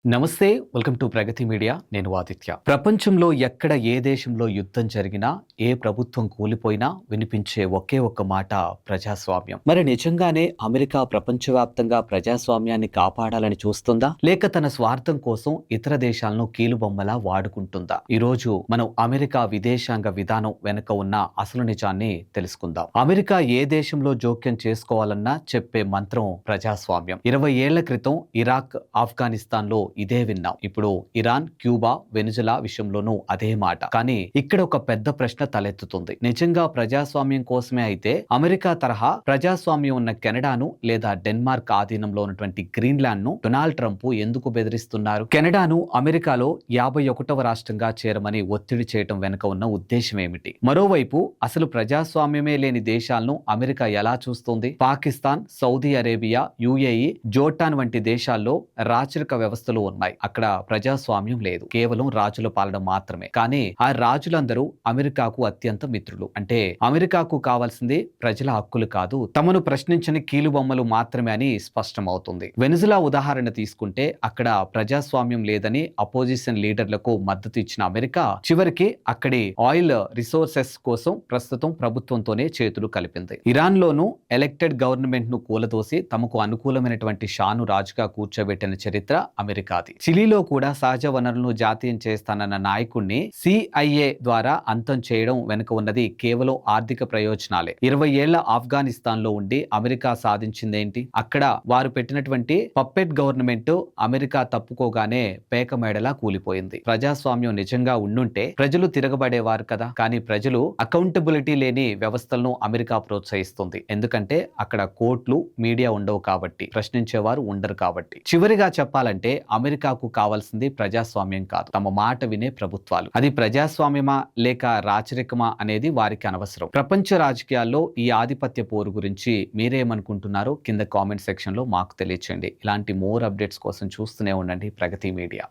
నమస్తే, welcome to Pragathi media. నేను ఆదిత్య. ప్రపంచంలో ఎక్కడ ఏ దేశంలో యుద్ధం జరిగినా, ఏ ప్రభుత్వం కూలిపోయినా వినిపించే ఒకే ఒక్క మాట ప్రజాస్వామ్యం. మరి నిజంగానే అమెరికా ప్రపంచవ్యాప్తంగా ప్రజాస్వామ్యాన్ని కాపాడాలని చూస్తుందా, లేక తన స్వార్థం కోసం ఇతర దేశాలను కీలుబొమ్మలా వాడుకుంటుందా? ఈరోజు మనం అమెరికా విదేశాంగ విధానం వెనుక ఉన్న అసలు నిజాన్ని తెలుసుకుందాం. అమెరికా ఏ దేశంలో జోక్యం చేసుకోవాలన్నా చెప్పే మంత్రం ప్రజాస్వామ్యం. 20 ఏళ్ల క్రితం ఇరాక్, ఆఫ్ఘనిస్తాన్లో ఇదే విన్నాం. ఇప్పుడు ఇరాన్, క్యూబా, వెనిజులా విషయంలోనూ అదే మాట. కానీ ఇక్కడ ఒక పెద్ద ప్రశ్న తలెత్తుతుంది. నిజంగా ప్రజాస్వామ్యం కోసమే అయితే అమెరికా తరహా ప్రజాస్వామ్యం ఉన్న కెనడాను లేదా డెన్మార్క్ ఆధీనంలో ఉన్నటువంటి గ్రీన్లాండ్ ను డొనాల్డ్ ట్రంప్ ఎందుకు బెదిరిస్తున్నారు? కెనడాను అమెరికాలో 51వ రాష్ట్రంగా చేరమని ఒత్తిడి చేయటం వెనుక ఉన్న ఉద్దేశం ఏమిటి? మరోవైపు అసలు ప్రజాస్వామ్యమే లేని దేశాలను అమెరికా ఎలా చూస్తుంది? Pakistan, Saudi Arabia, UAE, Jordan వంటి దేశాల్లో రాచరిక వ్యవస్థలు ఉన్నాయి. అక్కడ ప్రజాస్వామ్యం లేదు, కేవలం రాజుల పాలన మాత్రమే. కానీ ఆ రాజులందరూ అమెరికాకు అత్యంత మిత్రులు. అంటే అమెరికాకు కావాల్సింది ప్రజల హక్కులు కాదు, తమను ప్రశ్నించని కీలుబొమ్మలు మాత్రమే అని స్పష్టమవుతుంది. వెనిజులా ఉదాహరణ తీసుకుంటే అక్కడ ప్రజాస్వామ్యం లేదని అపోజిషన్ లీడర్లకు మద్దతు ఇచ్చిన అమెరికా చివరికి అక్కడి ఆయిల్ రిసోర్సెస్ కోసం ప్రస్తుతం ప్రభుత్వంతోనే చేతులు కలిపింది. ఇరాన్ లోను ఎలక్టెడ్ గవర్నమెంట్ ను కూలదోసి తమకు అనుకూలమైనటువంటి షాను రాజుగా కూర్చోబెట్టిన చరిత్ర అమెరికాది. చిలీలో కూడా సహజ వనరులను జాతీయం చేస్తానన్న నాయకుడిని సిఐఏ ద్వారా అంతం చేయడం వెనుక ఉన్నది కేవలం ఆర్థిక ప్రయోజనాలే. 20 ఏళ్ల ఆఫ్ఘనిస్తాన్ లో ఉండి అమెరికా సాధించిందేంటి? అక్కడ వారు పెట్టినటువంటి పప్పెట్ గవర్నమెంట్ అమెరికా తప్పుకోగానే పేకమేడలా కూలిపోయింది. ప్రజాస్వామ్యం నిజంగా ఉండుంటే ప్రజలు తిరగబడేవారు కదా. కానీ ప్రజలు అకౌంటబిలిటీ లేని వ్యవస్థలను అమెరికా ప్రోత్సహిస్తుంది. ఎందుకంటే అక్కడ కోర్టులు, మీడియా ఉండవు కాబట్టి, ప్రశ్నించేవారు ఉండరు కాబట్టి. చివరిగా చెప్పాలంటే అమెరికాకు కావాల్సింది ప్రజాస్వామ్యం కాదు, తమ మాట వినే ప్రభుత్వాలు. అది ప్రజాస్వామ్యమా లేక రాచరికమా అనేది వారికి అనవసరం. ప్రపంచ రాజకీయాల్లో ఈ ఆధిపత్య పోరు గురించి మీరేమనుకుంటున్నారో కింద కామెంట్ సెక్షన్ లో మాకు తెలియచేయండి. ఇలాంటి మోర్ అప్డేట్స్ కోసం చూస్తూనే ఉండండి ప్రగతి మీడియా.